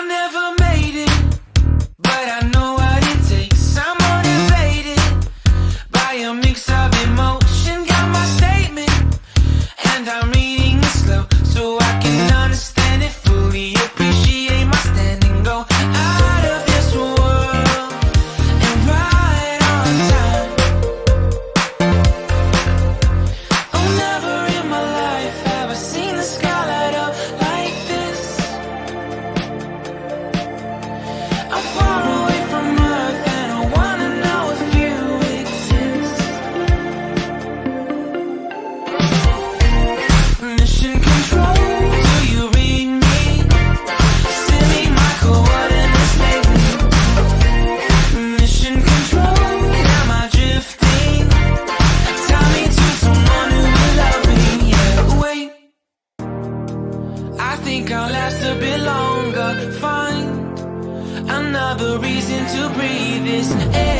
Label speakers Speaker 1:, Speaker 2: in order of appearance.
Speaker 1: never made it, but I know what it takes. I'm motivated by a mix of emotion. Got my statement, and I'm reading it slow so I can understand it fully. Appreciate my stand and go out of this world and right on time. Oh, never in my life have I seen the sky light up like this. I'm far away from Earth and I wanna know if you exist. Mission control, do you read me? Send me my coordinates lately. Mission control, am I drifting? Tie me to someone who will love me. Yeah, wait, I think I'll last a bit longer. Find another reason to breathe this air.